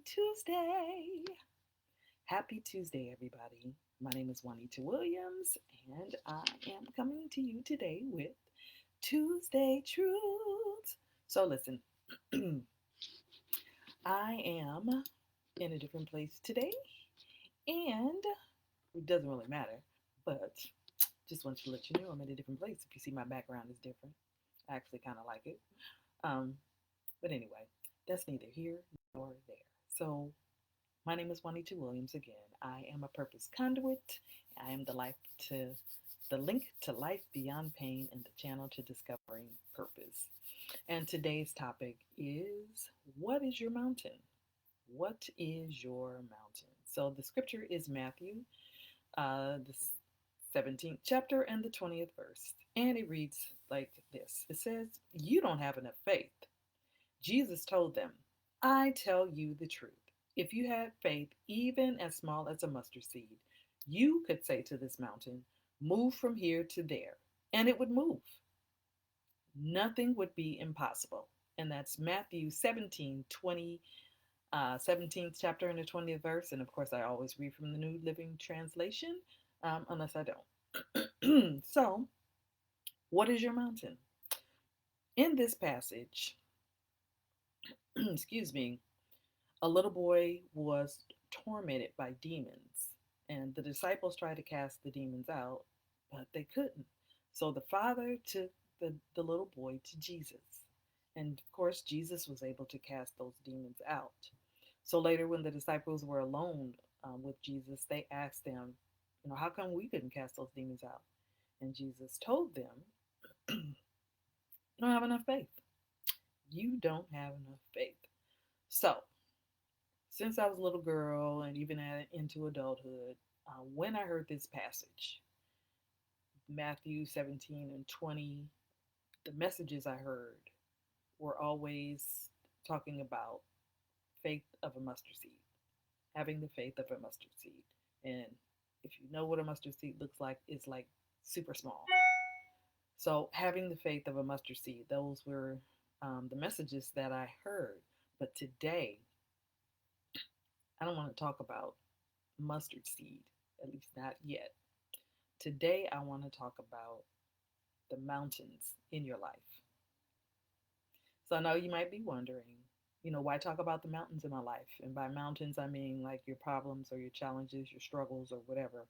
Tuesday. Happy Tuesday, everybody. My name is Juanita Williams, and I am coming to you today with Tuesday Truths. So, listen, I am in a different place today, and it doesn't really matter, but just want to let you know I'm in a different place. If you see my background is different, I actually kind of like it. Um, but anyway, that's neither here nor there. So, my name is Juanita Williams again. I am a purpose conduit. I am the link to life beyond pain and the channel to discovering purpose. And today's topic is, what is your mountain? What is your mountain? So the scripture is Matthew, the 17th chapter and the 20th verse. And it reads like this. It says, "You don't have enough faith." Jesus told them, "I tell you the truth. If you had faith even as small as a mustard seed, you could say to this mountain, 'Move from here to there,' and it would move. Nothing would be impossible." And that's Matthew 17:20, 17th chapter and the 20th verse. And of course, I always read from the New Living Translation, unless I don't. So, what is your mountain? In this passage, excuse me, a little boy was tormented by demons, and the disciples tried to cast the demons out, but they couldn't. So the father took the little boy to Jesus. And of course, Jesus was able to cast those demons out. So later, when the disciples were alone with Jesus, they asked him, how come we couldn't cast those demons out? And Jesus told them, you don't have enough faith. You don't have enough faith. So, since I was a little girl and even into adulthood, when I heard this passage, Matthew 17 and 20, the messages I heard were always talking about faith of a mustard seed, having the faith of a mustard seed. And if you know what a mustard seed looks like, it's like super small. So, having the faith of a mustard seed, those were the messages that I heard. But today, I don't want to talk about mustard seed, at least not yet. Today, I want to talk about the mountains in your life. So I know you might be wondering, why talk about the mountains in my life? And by mountains, I mean like your problems or your challenges, your struggles, or whatever,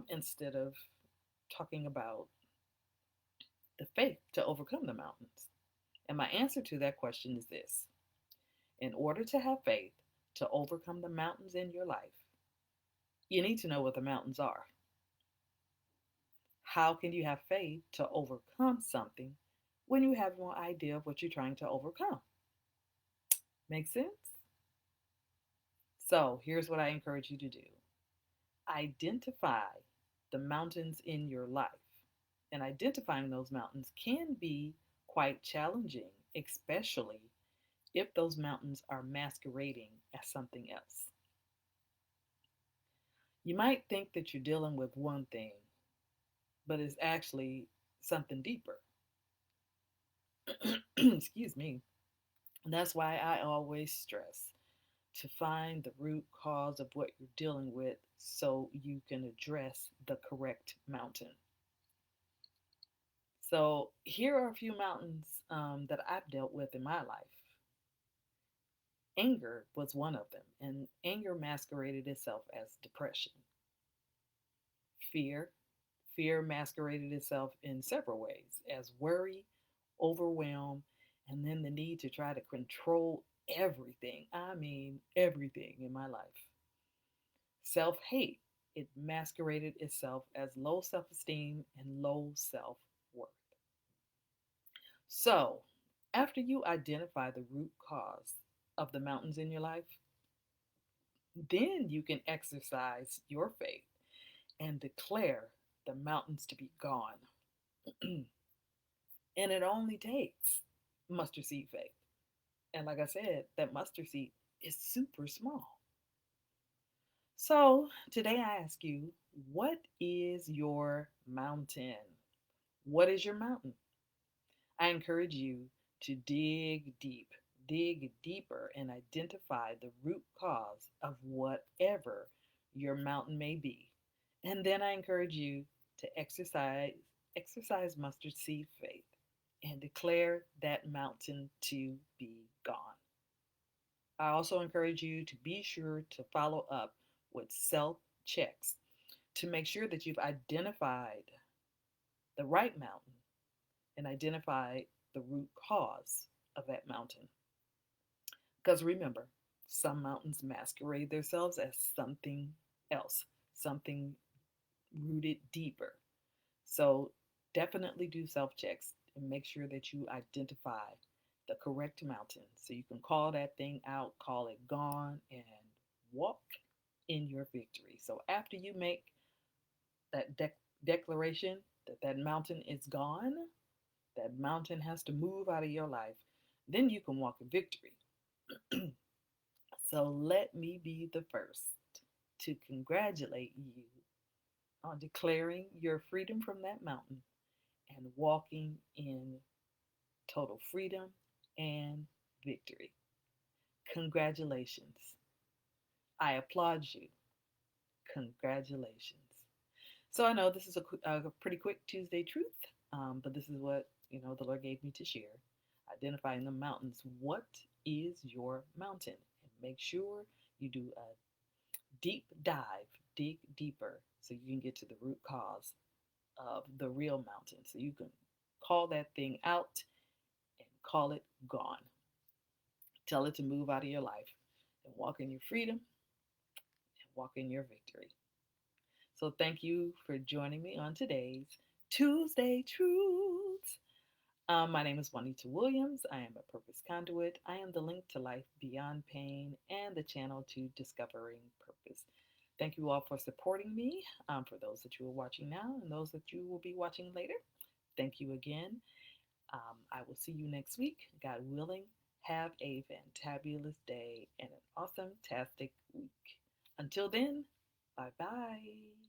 instead of talking about the faith to overcome the mountains. And my answer to that question is this: in order to have faith to overcome the mountains in your life, you need to know what the mountains are. How can you have faith to overcome something when you have no idea of what you're trying to overcome? Make sense? So here's what I encourage you to do: identify the mountains in your life. And identifying those mountains can be quite challenging, especially if those mountains are masquerading as something else. You might think that you're dealing with one thing, but it's actually something deeper. Excuse me. And that's why I always stress to find the root cause of what you're dealing with so you can address the correct mountain. So, here are a few mountains that I've dealt with in my life. Anger was one of them, and anger masqueraded itself as depression. Fear, fear masqueraded itself in several ways as worry, overwhelm, and then the need to try to control everything. I mean, everything in my life. Self hate, it masqueraded itself as low self esteem and low self worth. So, after you identify the root cause of the mountains in your life, then you can exercise your faith and declare the mountains to be gone. And it only takes mustard seed faith. And like I said, that mustard seed is super small. So today I ask you, what is your mountain? What is your mountain? I encourage you to dig deep, dig deeper and identify the root cause of whatever your mountain may be. And then I encourage you to exercise mustard seed faith and declare that mountain to be gone. I also encourage you to be sure to follow up with self checks to make sure that you've identified the right mountain and identified the root cause of that mountain. Because remember, some mountains masquerade themselves as something else, something rooted deeper. So definitely do self checks and make sure that you identify the correct mountain so you can call that thing out, call it gone, and walk in your victory. So after you make that declaration that that mountain is gone, that mountain has to move out of your life, then you can walk in victory. So let me be the first to congratulate you on declaring your freedom from that mountain and walking in total freedom and victory. Congratulations. I applaud you. Congratulations. So I know this is a pretty quick Tuesday truth, but this is what the Lord gave me to share. Identifying the mountains. What is your mountain? And make sure you do a deep dive, dig deeper, so you can get to the root cause of the real mountain. So you can call that thing out and call it gone. Tell it to move out of your life and walk in your freedom and walk in your victory. So thank you for joining me on today's Tuesday Truths. My name is Juanita Williams. I am a purpose conduit. I am the link to life beyond pain and the channel to discovering purpose. Thank you all for supporting me. For those that you are watching now and those that you will be watching later, thank you again. I will see you next week, God willing. Have a fantabulous day and an awesome tastic week. Until then, bye bye.